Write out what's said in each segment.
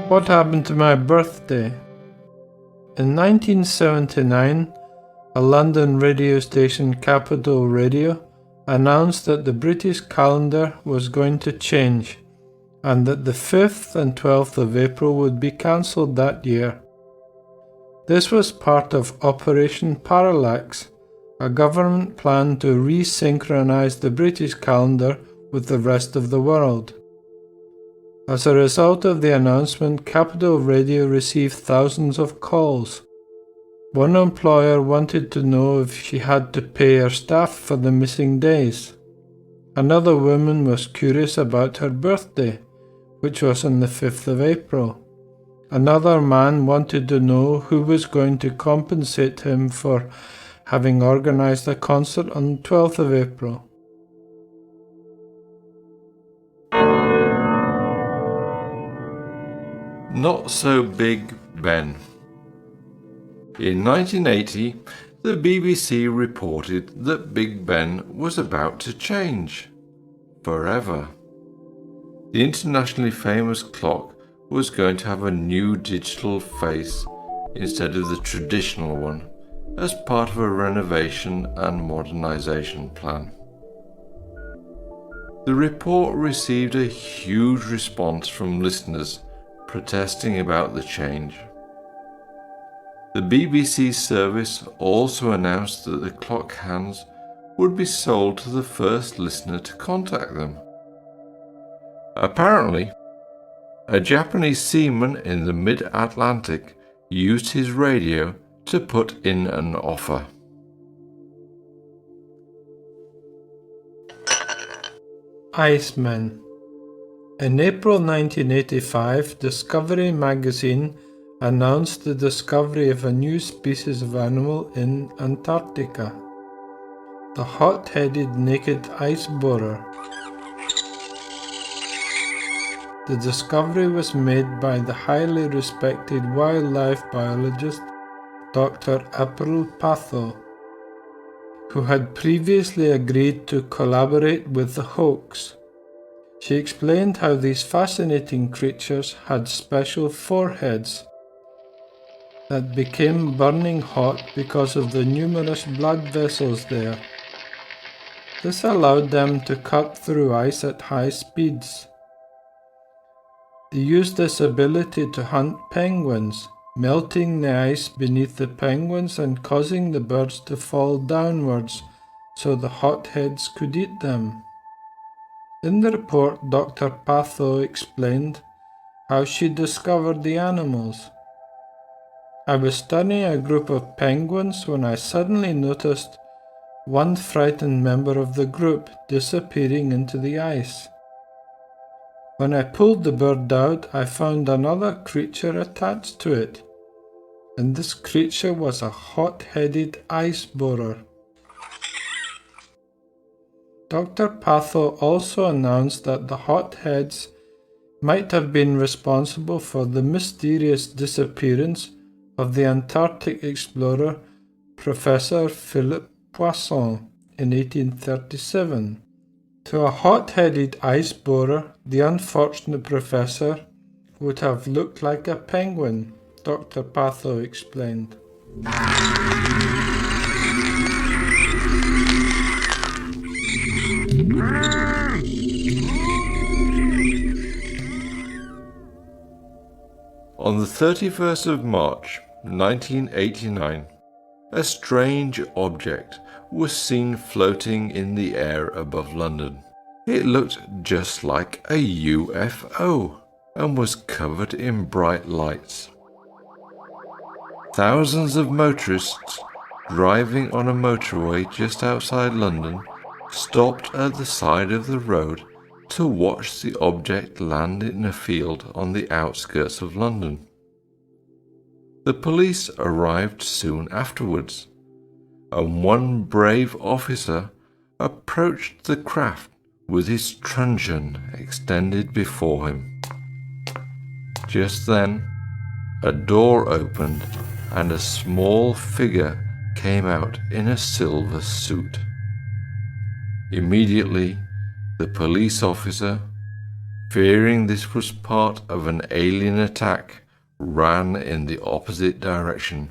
What happened to my birthday? In 1979, a London radio station, Capital Radio, announced that the British calendar was going to change and that the 5th and 12th of April would be cancelled that year. This was part of Operation Parallax, a government plan to resynchronize the British calendar with the rest of the world. As a result of the announcement, Capital Radio received thousands of calls. One employer wanted to know if she had to pay her staff for the missing days. Another woman was curious about her birthday, which was on the 5th of April. Another man wanted to know who was going to compensate him for having organised a concert on the 12th of April. Not so Big Ben. In 1980, the BBC reported that Big Ben was about to change forever. The internationally famous clock was going to have a new digital face instead of the traditional one as part of a renovation and modernisation plan. The report received a huge response from listeners protesting about the change. The BBC service also announced that the clock hands would be sold to the first listener to contact them. Apparently, a Japanese seaman in the mid-Atlantic used his radio to put in an offer. Iceman. In April 1985, Discovery magazine announced the discovery of a new species of animal in Antarctica, the hot-headed naked ice borer. The discovery was made by the highly respected wildlife biologist Dr. April Patho, who had previously agreed to collaborate with the hoax. She explained how these fascinating creatures had special foreheads that became burning hot because of the numerous blood vessels there. This allowed them to cut through ice at high speeds. They used this ability to hunt penguins, melting the ice beneath the penguins and causing the birds to fall downwards so the hotheads could eat them. In the report, Dr. Patho explained how she discovered the animals. I was studying a group of penguins when I suddenly noticed one frightened member of the group disappearing into the ice. When I pulled the bird out, I found another creature attached to it, and this creature was a hot-headed ice borer. Dr. Patho also announced that the hotheads might have been responsible for the mysterious disappearance of the Antarctic explorer Professor Philippe Poisson in 1837. To a hot-headed ice borer, the unfortunate professor would have looked like a penguin, Dr. Patho explained. On the 31st of March 1989, a strange object was seen floating in the air above London. It looked just like a UFO and was covered in bright lights. Thousands of motorists driving on a motorway just outside London stopped at the side of the road to watch the object land in a field on the outskirts of London. The police arrived soon afterwards, and one brave officer approached the craft with his truncheon extended before him. Just then, a door opened and a small figure came out in a silver suit. Immediately, the police officer, fearing this was part of an alien attack, ran in the opposite direction.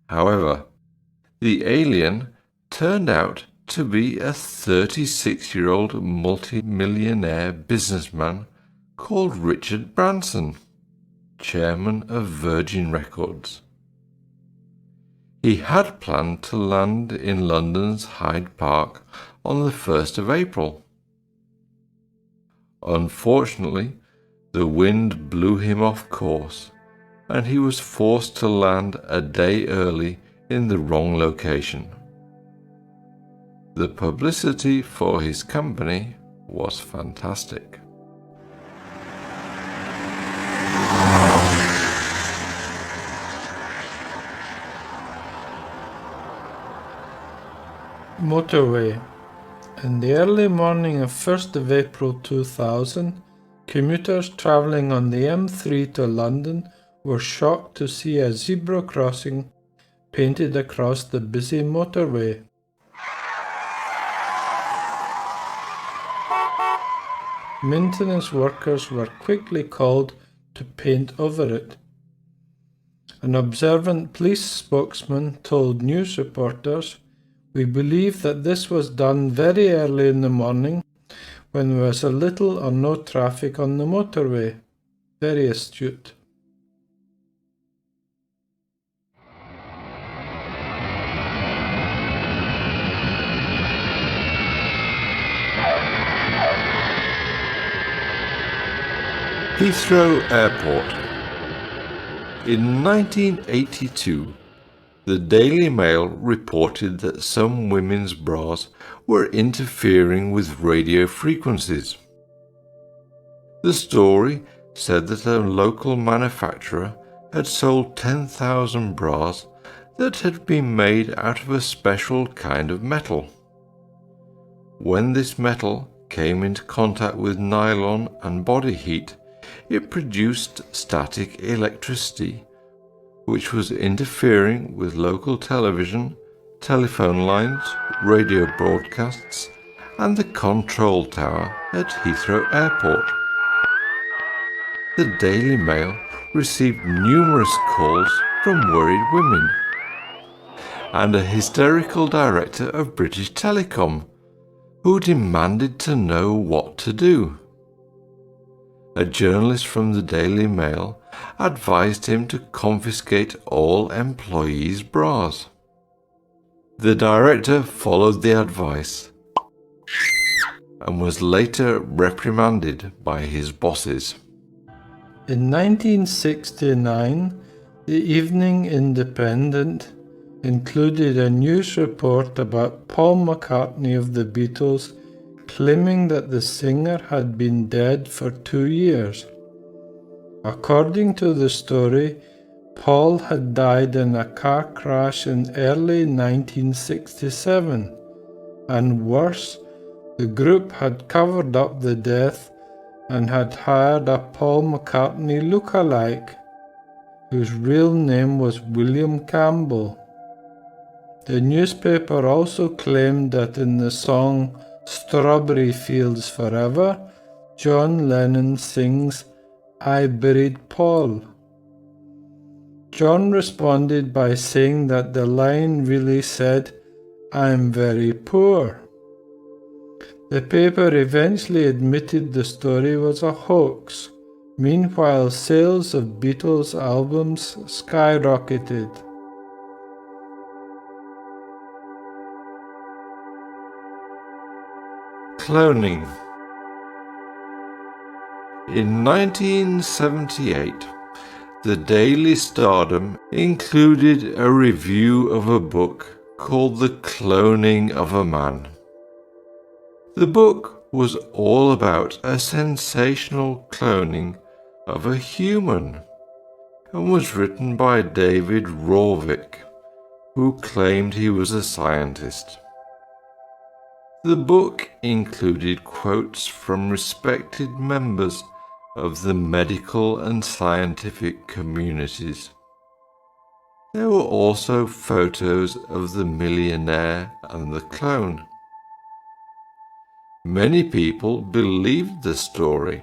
However, the alien turned out to be a 36-year-old multi-millionaire businessman called Richard Branson, chairman of Virgin Records. He had planned to land in London's Hyde Park on the 1st of April. Unfortunately, the wind blew him off course, and he was forced to land a day early in the wrong location. The publicity for his company was fantastic. Motorway. In the early morning of 1st of April 2000, commuters travelling on the M3 to London were shocked to see a zebra crossing painted across the busy motorway. Maintenance workers were quickly called to paint over it. An observant police spokesman told news reporters, "We believe that this was done very early in the morning when there was little or no traffic on the motorway." Very astute. Heathrow Airport. In 1982, the Daily Mail reported that some women's bras were interfering with radio frequencies. The story said that a local manufacturer had sold 10,000 bras that had been made out of a special kind of metal. When this metal came into contact with nylon and body heat, it produced static electricity, which was interfering with local television, telephone lines, radio broadcasts, and the control tower at Heathrow Airport. The Daily Mail received numerous calls from worried women, and a hysterical director of British Telecom, who demanded to know what to do. A journalist from the Daily Mail advised him to confiscate all employees' bras. The director followed the advice and was later reprimanded by his bosses. In 1969, the Evening Independent included a news report about Paul McCartney of the Beatles claiming that the singer had been dead for 2 years. According to the story, Paul had died in a car crash in early 1967, and worse, the group had covered up the death and had hired a Paul McCartney look-alike, whose real name was William Campbell. The newspaper also claimed that in the song Strawberry Fields Forever, John Lennon sings, "I buried Paul." John responded by saying that the line really said, "I'm very poor." The paper eventually admitted the story was a hoax. Meanwhile, sales of Beatles albums skyrocketed. Cloning. In 1978, the Daily Stardom included a review of a book called The Cloning of a Man. The book was all about a sensational cloning of a human and was written by David Rorvik, who claimed he was a scientist. The book included quotes from respected members of the medical and scientific communities. There were also photos of the millionaire and the clone. Many people believed the story,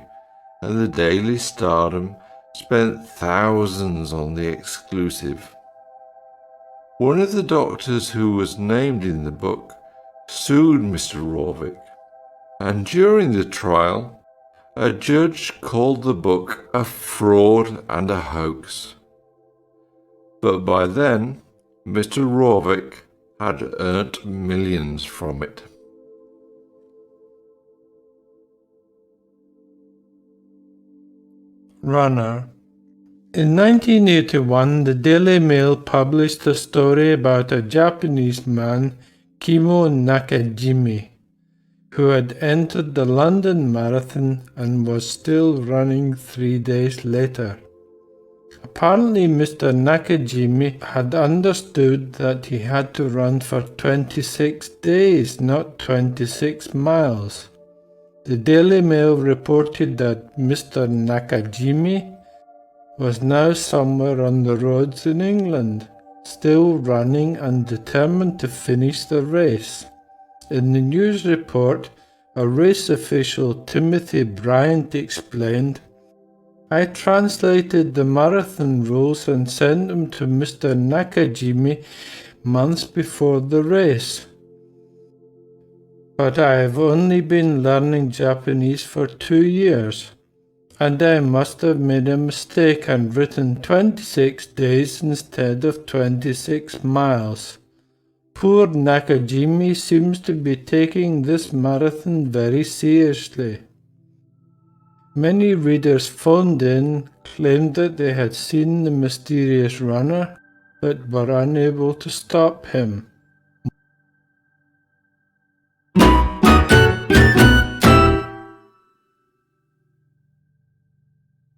and the Daily Stardom spent thousands on the exclusive. One of the doctors who was named in the book sued Mr. Rorvik, and during the trial, a judge called the book a fraud and a hoax. But by then, Mr. Rorvik had earned millions from it. Runner. In 1981, the Daily Mail published a story about a Japanese man, Kimo Nakajimi, who had entered the London Marathon and was still running 3 days later. Apparently, Mr. Nakajimi had understood that he had to run for 26 days, not 26 miles. The Daily Mail reported that Mr. Nakajimi was now somewhere on the roads in England, still running and determined to finish the race. In the news report, a race official, Timothy Bryant, explained, "I translated the marathon rules and sent them to Mr. Nakajimi months before the race. But I have only been learning Japanese for 2 years, and I must have made a mistake and written 26 days instead of 26 miles. Poor Nakajimi seems to be taking this marathon very seriously." Many readers phoned in, claimed that they had seen the mysterious runner, but were unable to stop him.